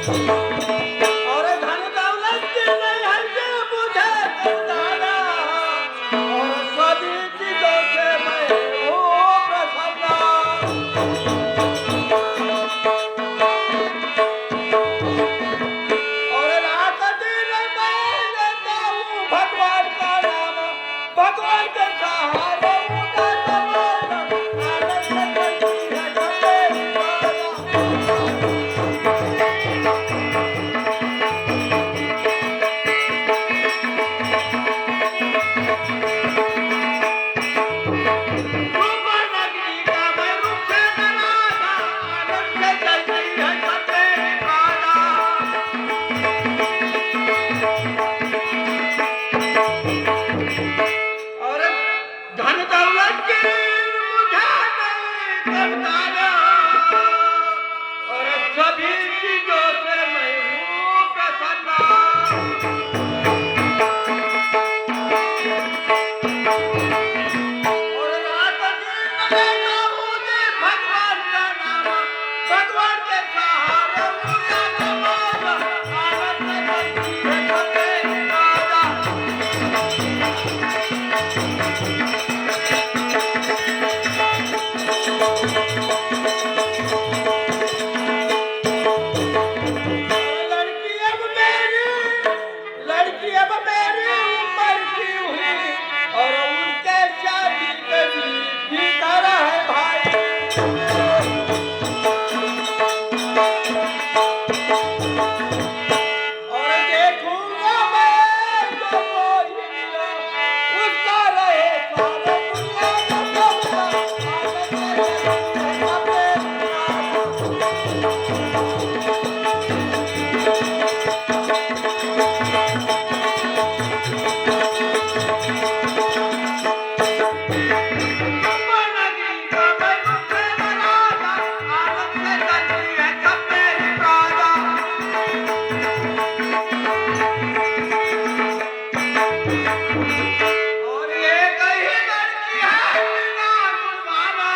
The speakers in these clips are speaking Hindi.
और धन दौलत की नहीं है ये मुझे दादा और सभी चीजों से मैं हूँ प्रसन्न और रात दिन मैं लेता हूँ भगवान का नाम भगवान के सहारे उनका तमाम आनंद करती है मेरी माता नगरी का मैं रुख से नवाजा आनंद से चलती है सब मेरी माता और धन दौलत की मुझे नहीं करताना और सभी चीजों से मैं हूँ प्रसन्न और रात दिन लेता हूँ जी भगवान का नाम भगवान के सहारे उनका तमाम आनंद करती है सब मेरी माता लड़की अब मेरी उम्र की हुई और उनके शादी के भी तरह है भाई और देखूंगा मैं जो कोई मिला उसका रहे सारा दुनिया का सबका आनंद अपने नगरी का मैं रुख से नवाजा आनंद से चलती है सब मेरी माता और ये कही लड़की है बिना गुणवाना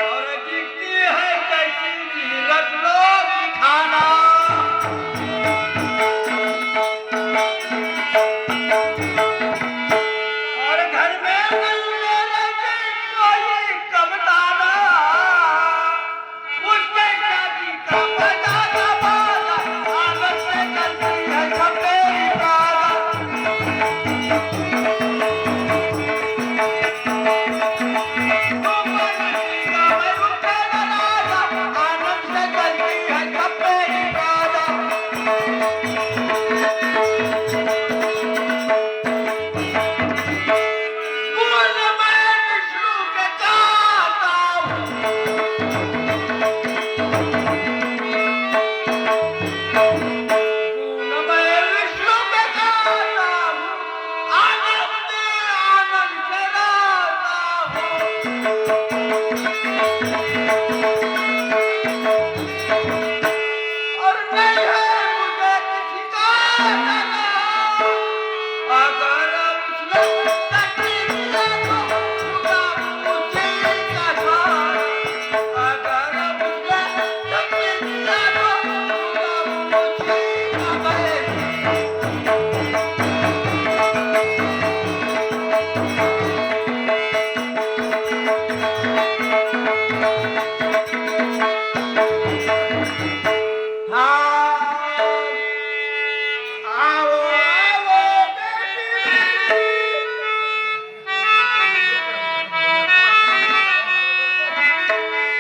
और दिखती है कैसी जीरत लोग खाना और घर में नहीं मेरे से कोई कमताना उसके शादी का बजाना बाजा आनंद से चलती है सब मेरी माता नगरी का मैं रुख से नवाजा आनंद से चलती है सब मेरी माता पूर्ण मैं विष्णु के चाहता हूँ पूर्ण मैं विष्णु के चाहता हूँ आनंद आनंद से रहता हूँ और नहीं है मुझे किसी का जगह अगर उसने तकी किया तो खुदा उसी का साथ अगर उसने तकी किया तो खुदा उसी का बैठ हाँ आओ आओ बेटी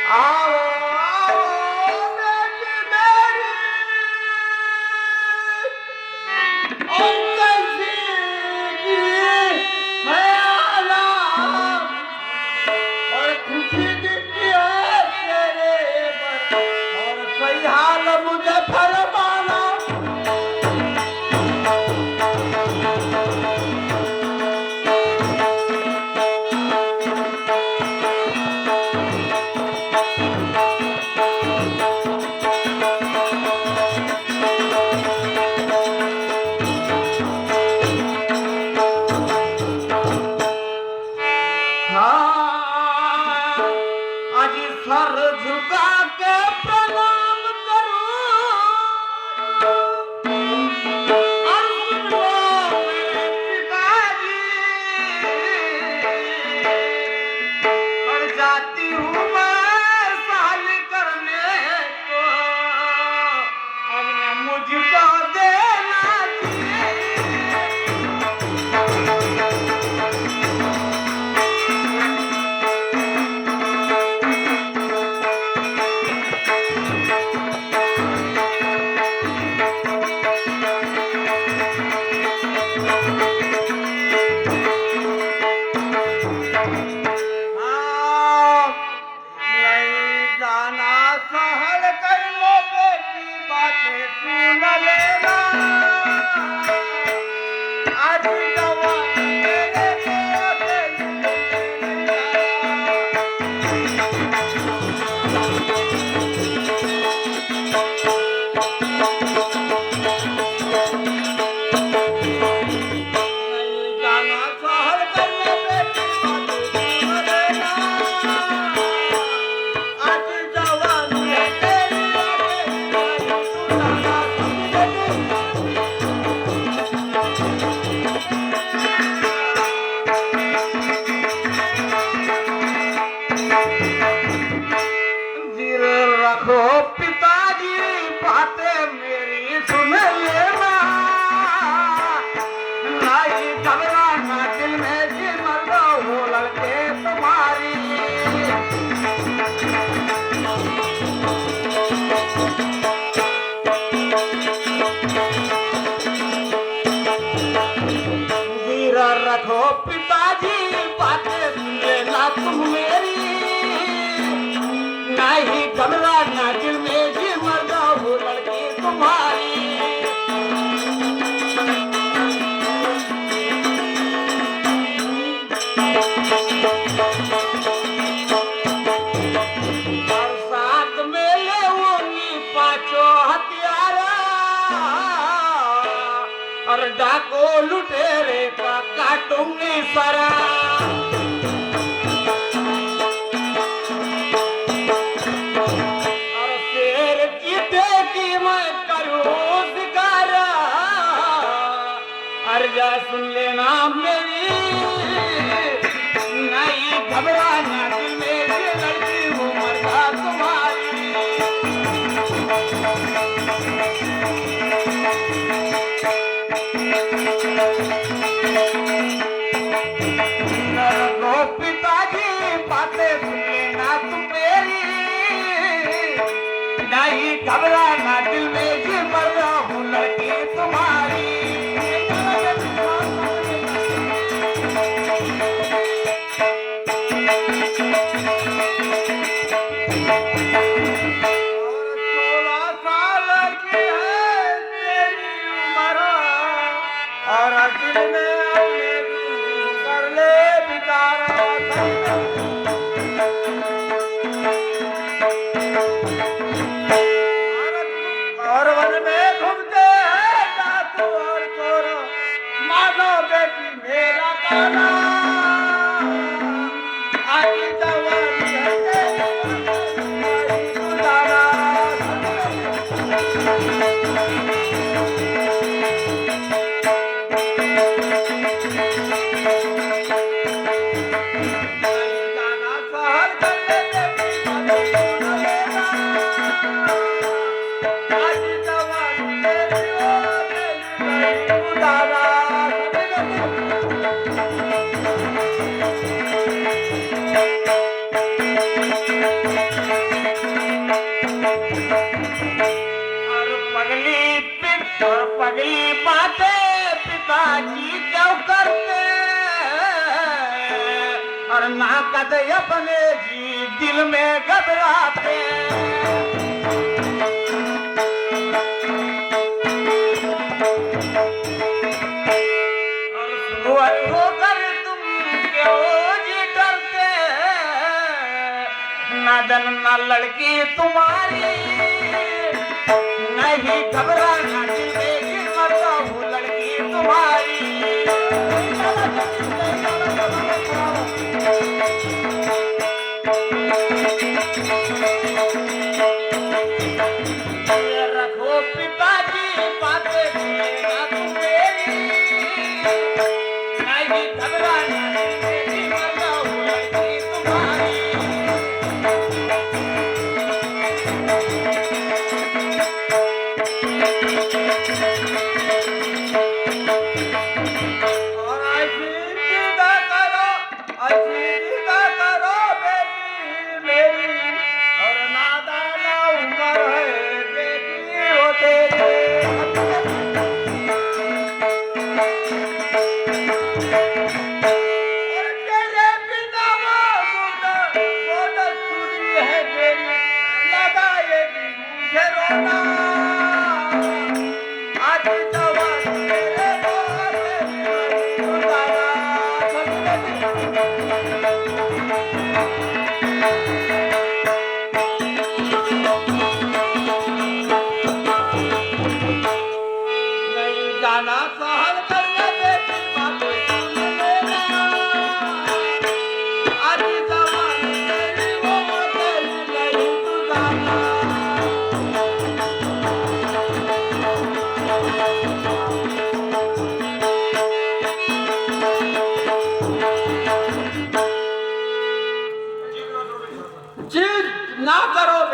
आओ आओ बेटी मेरी और कैसी की है आलाम और खुशी दिखती है तेरे पर और सही हाल मुझे फरमाना हाँ आज सर झुका के प्रणाम करूं बातें सुन लेना आज जवानी मेरे को दिल में नहीं जाना सहल करने बेटी बातें सुन लेना आज जवानी है तेरी आगे सुनाना दिल रखो पिताजी बातें मेरी सुन लेना नहीं घबराना दिल में जी मर्दा हो लड़के तुम्हारी धीरा रखो पिताजी बातें सुन लेना तुम मेरी नहीं घबराना दिल में जी मर्दा हो लड़की तुम्हारी और साथ में लेऊंगी पांचों हथियारा और डाको लुटेरे का काटूंगी सरा और शेर चीते की मैं करूं शिकारा हर जा सुन लेना मेरी नहीं घबराना दिल में ये लड़की हूँ मर्दा तुम्हारी रखो पिताजी बातें सुन लेना तुम मेरी नहीं घबराना दिल में जी मर्दा हूँ लड़की तुम्हारी और 16 साल की है तेरी उम्र और दिल में अपने कर ले बिचारा और वन में घूमते हैं डाकू और चोर मानो बेटी मेरा काना आज जवानी है तेरी बुलाना जाना सहल करने बेटी बातें सुन लेना आज जवानी मेरी हो तेरी बुलाना और पगली बातें पिताजी क्यों करते और ना कदे अपने जी दिल में घबराते और सुअर होकर तुम क्यों जी डरते ना जन ना लड़की तुम्हारी नहीं घबराना दिल में जी मर्दा हूँ लड़की तुम्हारी रखो पिताजी बातें सुन लेना तुम मेरी नहीं घबराना दिल में जी मर्दा हूँ लड़की तुम्हारी और ऐसी सीधा करो बेटी मेरी और नादाना उम्र है बेटी हो तेरी और तेरे पिता वो सुनी है तेरी लगाएगी मुझे रोना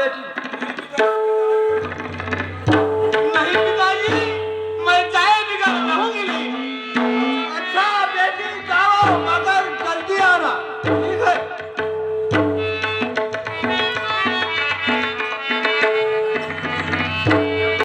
बेटी